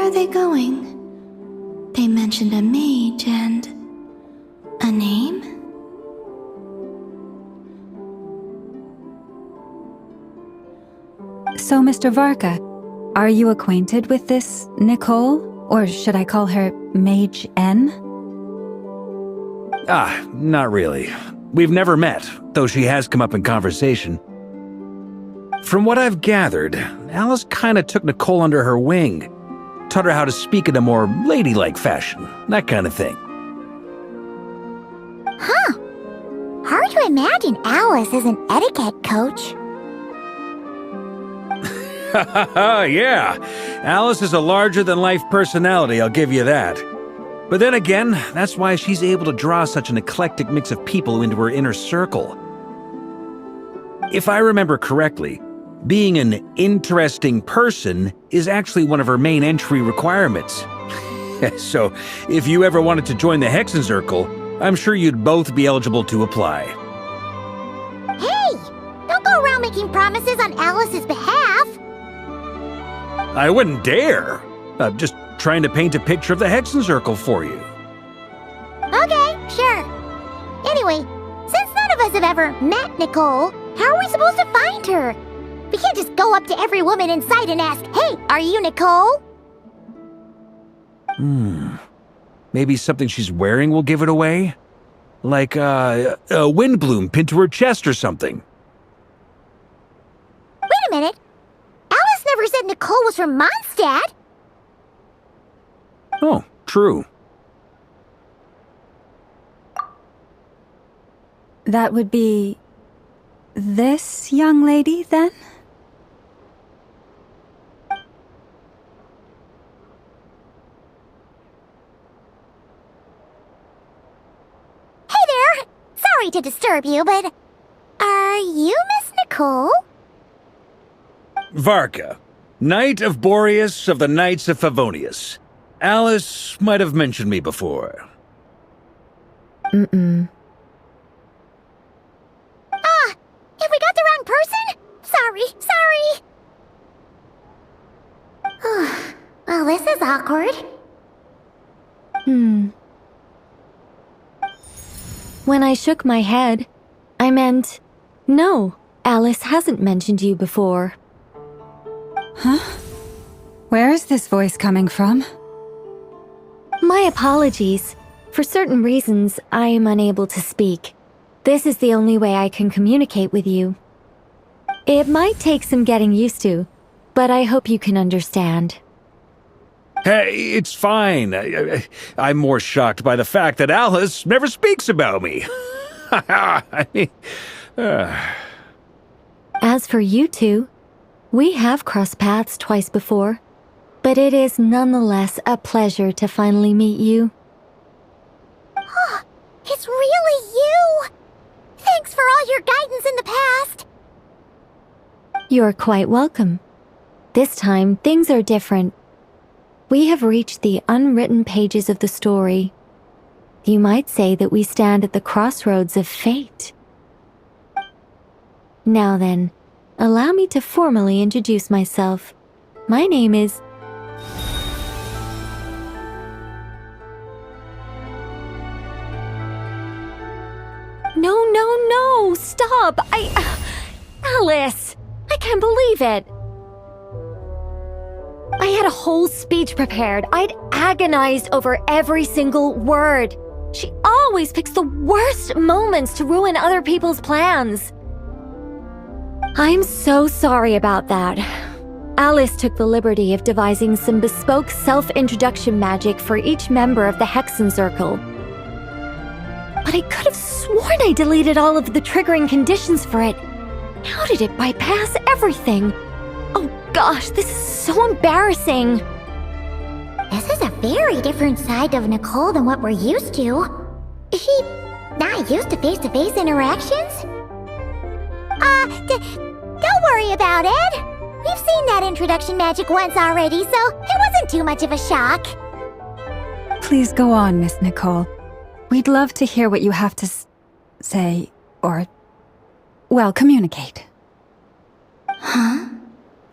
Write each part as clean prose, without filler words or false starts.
are they going? They mentioned a mage and... a name? So, Mr. Varka, are you acquainted with this Nicole? Or should I call her Mage N? Not really. We've never met, though she has come up in conversation. From what I've gathered, Alice kinda took Nicole under her wing. Taught her how to speak in a more ladylike fashion, that kind of thing. Huh. Hard to imagine Alice as an etiquette coach. Yeah, Alice is a larger-than-life personality, I'll give you that. But then again, that's why she's able to draw such an eclectic mix of people into her inner circle. If I remember correctly, being an interesting person is actually one of her main entry requirements. So, if you ever wanted to join the Hexencircle, I'm sure you'd both be eligible to apply. Hey! Don't go around making promises on Alice's behalf! I wouldn't dare! I'm just trying to paint a picture of the Hexencircle for you. Okay, sure. Anyway, since none of us have ever met Nicole, how are we supposed to find her? We can't just go up to every woman in sight and ask, "Hey, are you Nicole?" Maybe something she's wearing will give it away? Like, a windbloom pinned to her chest or something. Wait a minute. Alice never said Nicole was from Mondstadt. Oh, true. That would be... this young lady, then? Hey there! Sorry to disturb you, but... are you Miss Nicole? Varka, Knight of Boreas of the Knights of Favonius. Alice might have mentioned me before. Mm-mm. Have we got the wrong person? Sorry. Well, this is awkward. When I shook my head, I meant, no, Alice hasn't mentioned you before. Huh? Where is this voice coming from? My apologies. For certain reasons, I am unable to speak. This is the only way I can communicate with you. It might take some getting used to, but I hope you can understand. Hey, it's fine. I'm more shocked by the fact that Alice never speaks about me. As for you two, we have crossed paths twice before, but it is nonetheless a pleasure to finally meet you. It's really you! Thanks for all your guidance in the past! You're quite welcome. This time, things are different. We have reached the unwritten pages of the story. You might say that we stand at the crossroads of fate. Now then, allow me to formally introduce myself. My name is... No, stop! Alice! I can't believe it! I had a whole speech prepared. I'd agonized over every single word. She always picks the worst moments to ruin other people's plans. I'm so sorry about that. Alice took the liberty of devising some bespoke self-introduction magic for each member of the Hexencircle. But I could have sworn I deleted all of the triggering conditions for it. How did it bypass everything? Oh gosh, this is so embarrassing. This is a very different side of Nicole than what we're used to. Is she not used to face-to-face interactions? Don't worry about it. We've seen that introduction magic once already, so it wasn't too much of a shock. Please go on, Miss Nicole. We'd love to hear what you have to say, or, well, communicate. Huh?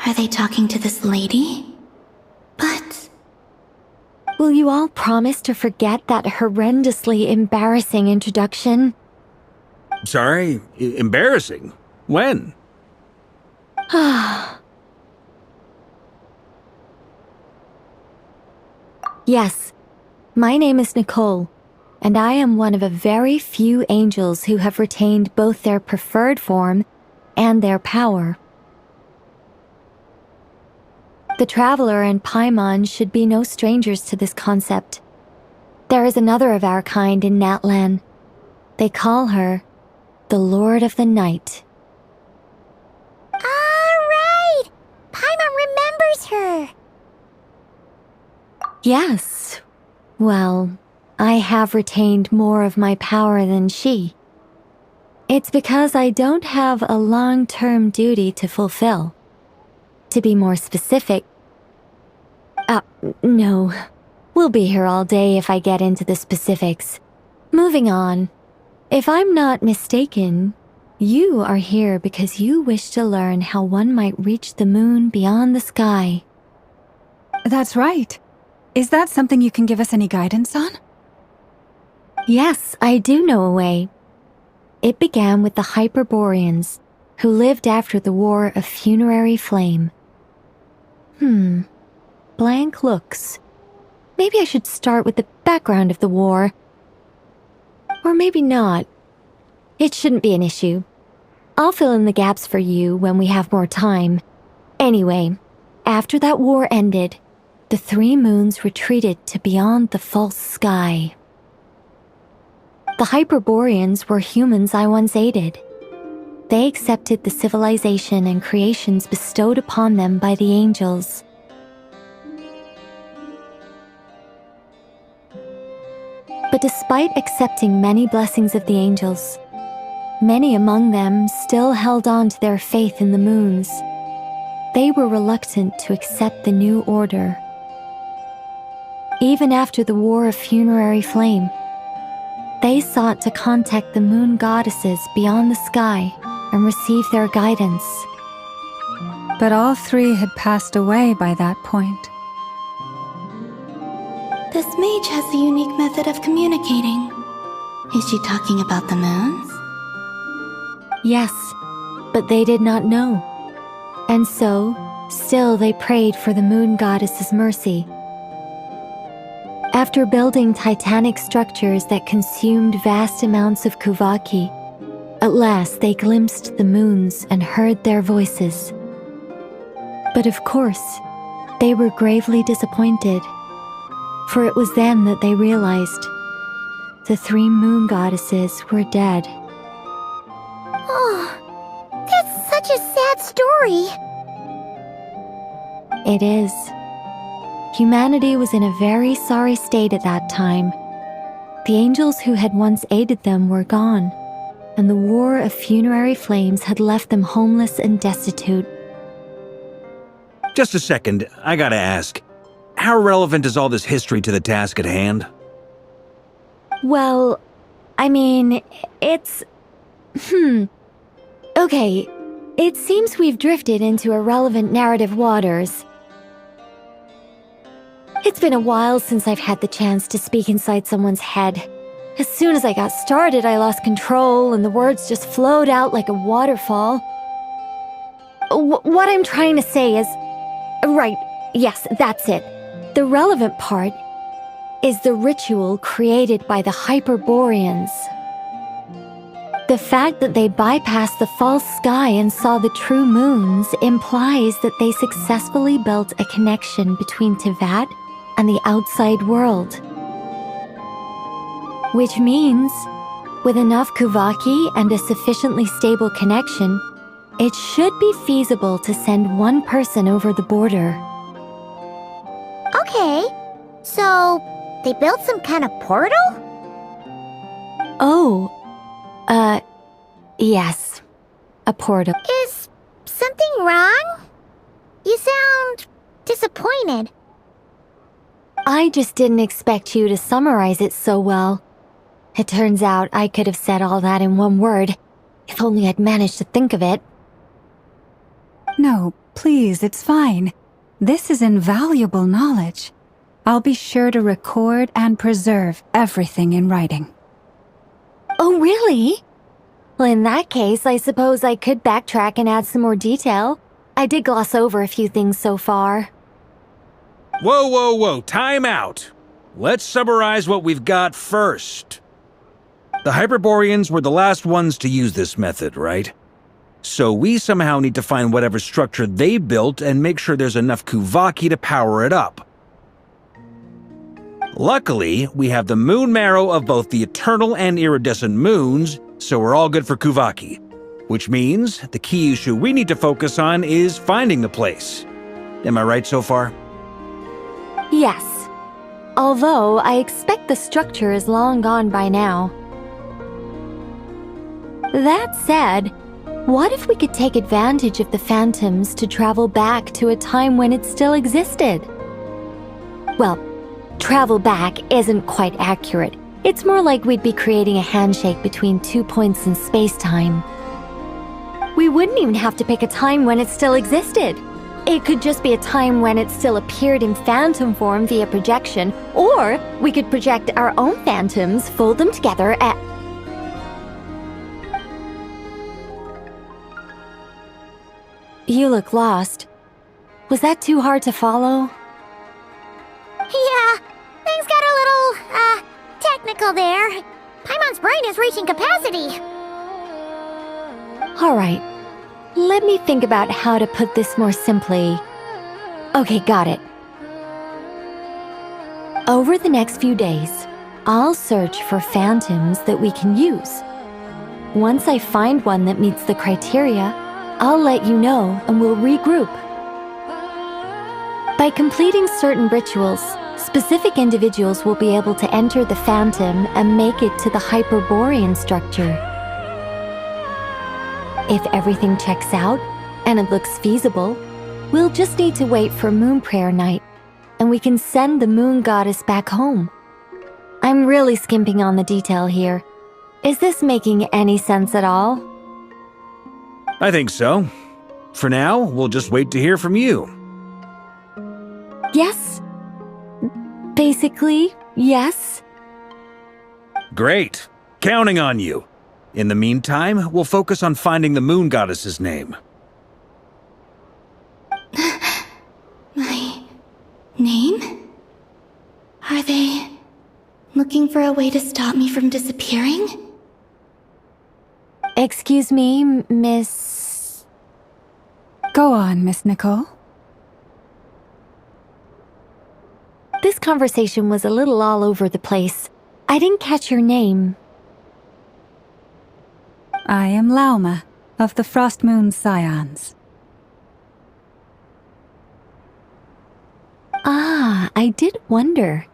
Are they talking to this lady? But Will you all promise to forget that horrendously embarrassing introduction? Sorry? Embarrassing? When? Yes, my name is Nicole, and I am one of a very few angels who have retained both their preferred form and their power. The Traveler and Paimon should be no strangers to this concept. There is another of our kind in Natlan. They call her the Lord of the Night. Alright! Paimon remembers her! Yes. Well, I have retained more of my power than she. It's because I don't have a long-term duty to fulfill. To be more specific... no. We'll be here all day if I get into the specifics. Moving on. If I'm not mistaken, you are here because you wish to learn how one might reach the moon beyond the sky. That's right. Is that something you can give us any guidance on? Yes, I do know a way. It began with the Hyperboreans, who lived after the War of Funerary Flame. Blank looks. Maybe I should start with the background of the war. Or maybe not. It shouldn't be an issue. I'll fill in the gaps for you when we have more time. Anyway, after that war ended, the three moons retreated to beyond the false sky. The Hyperboreans were humans I once aided. They accepted the civilization and creations bestowed upon them by the angels. But despite accepting many blessings of the angels, many among them still held on to their faith in the moons. They were reluctant to accept the new order. Even after the War of Funerary Flame, they sought to contact the moon goddesses beyond the sky and receive their guidance. But all three had passed away by that point. This mage has a unique method of communicating. Is she talking about the moons? Yes, but they did not know. And so, still they prayed for the moon goddess's mercy. After building titanic structures that consumed vast amounts of Kuvaki, at last they glimpsed the moons and heard their voices. But of course, they were gravely disappointed, for it was then that they realized the three moon goddesses were dead. Oh, that's such a sad story. It is. Humanity was in a very sorry state at that time. The angels who had once aided them were gone, and the War of Funerary Flames had left them homeless and destitute. Just a second, I gotta ask. How relevant is all this history to the task at hand? Well, I mean, it's... Okay, it seems we've drifted into irrelevant narrative waters. It's been a while since I've had the chance to speak inside someone's head. As soon as I got started, I lost control and the words just flowed out like a waterfall. What I'm trying to say is... Right, yes, that's it. The relevant part is the ritual created by the Hyperboreans. The fact that they bypassed the false sky and saw the true moons implies that they successfully built a connection between Tevat and the outside world. Which means, with enough Kuvaki and a sufficiently stable connection, it should be feasible to send one person over the border. Okay, so they built some kind of portal? Oh, yes. A portal. Is something wrong? You sound disappointed. I just didn't expect you to summarize it so well. It turns out I could have said all that in one word, if only I'd managed to think of it. No, please, it's fine. This is invaluable knowledge. I'll be sure to record and preserve everything in writing. Oh, really? Well, in that case, I suppose I could backtrack and add some more detail. I did gloss over a few things so far. Whoa, whoa, whoa, time out. Let's summarize what we've got first. The Hyperboreans were the last ones to use this method, right? So we somehow need to find whatever structure they built and make sure there's enough Kuvaki to power it up. Luckily, we have the moon marrow of both the eternal and iridescent moons, so we're all good for Kuvaki. Which means the key issue we need to focus on is finding the place. Am I right so far? Yes. Although I expect the structure is long gone by now. That said, what if we could take advantage of the phantoms to travel back to a time when it still existed? Well, travel back isn't quite accurate. It's more like we'd be creating a handshake between 2 points in space-time. We wouldn't even have to pick a time when it still existed. It could just be a time when it still appeared in phantom form via projection, or we could project our own phantoms, fold them together, and... You look lost. Was that too hard to follow? Yeah, things got a little, technical there. Paimon's brain is reaching capacity. Alright, let me think about how to put this more simply. Okay, got it. Over the next few days, I'll search for phantoms that we can use. Once I find one that meets the criteria, I'll let you know and we'll regroup. By completing certain rituals, specific individuals will be able to enter the phantom and make it to the Hyperborean structure. If everything checks out and it looks feasible, we'll just need to wait for Moon Prayer Night, and we can send the Moon Goddess back home. I'm really skimping on the detail here. Is this making any sense at all? I think so. For now, we'll just wait to hear from you. Yes. Basically, yes. Great. Counting on you. In the meantime, we'll focus on finding the Moon Goddess's name. My name? Are they looking for a way to stop me from disappearing? Excuse me, Miss... Go on, Miss Nicole. This conversation was a little all over the place. I didn't catch your name. I am Lauma, of the Frost Moon Scions. Ah, I did wonder.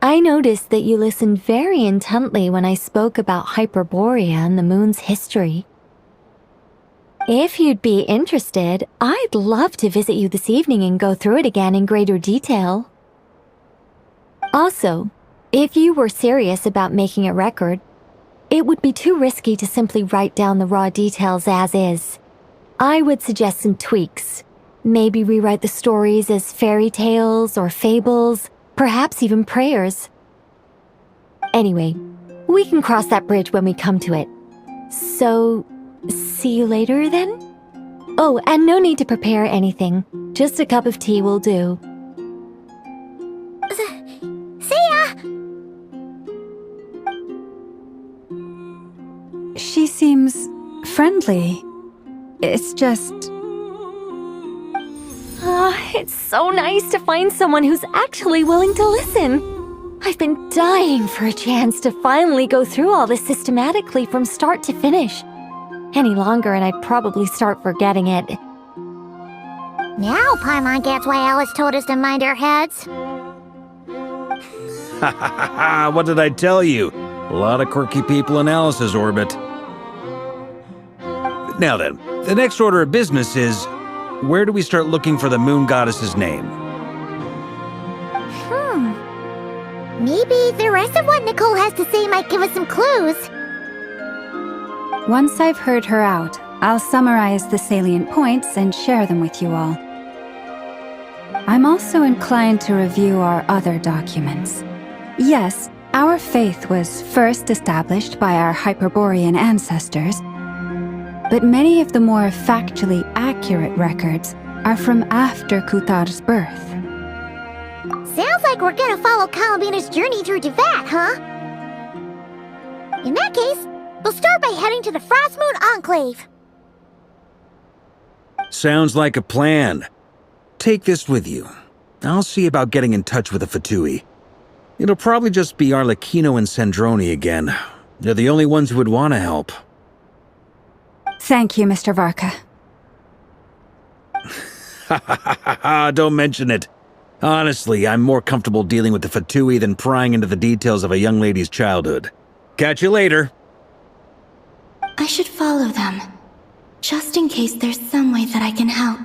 I noticed that you listened very intently when I spoke about Hyperborea and the moon's history. If you'd be interested, I'd love to visit you this evening and go through it again in greater detail. Also, if you were serious about making a record, it would be too risky to simply write down the raw details as is. I would suggest some tweaks. Maybe rewrite the stories as fairy tales or fables, perhaps even prayers. Anyway, we can cross that bridge when we come to it. So, see you later then? Oh, and no need to prepare anything. Just a cup of tea will do. See ya! She seems friendly. It's just... It's so nice to find someone who's actually willing to listen. I've been dying for a chance to finally go through all this systematically from start to finish. Any longer and I'd probably start forgetting it. Now Paimon gets why Alice told us to mind our heads. Ha ha ha ha! What did I tell you? A lot of quirky people in Alice's orbit. Now then, the next order of business is... where do we start looking for the Moon Goddess's name? Maybe the rest of what Nicole has to say might give us some clues. Once I've heard her out, I'll summarize the salient points and share them with you all. I'm also inclined to review our other documents. Yes, our faith was first established by our Hyperborean ancestors, but many of the more factually accurate records are from after Kuthar's birth. Sounds like we're gonna follow Kalabina's journey through Devat, huh? In that case, we'll start by heading to the Frostmoon Enclave. Sounds like a plan. Take this with you. I'll see about getting in touch with the Fatui. It'll probably just be Arlecchino and Sandroni again. They're the only ones who would want to help. Thank you, Mr. Varka. Don't mention it. Honestly, I'm more comfortable dealing with the Fatui than prying into the details of a young lady's childhood. Catch you later. I should follow them, just in case there's some way that I can help.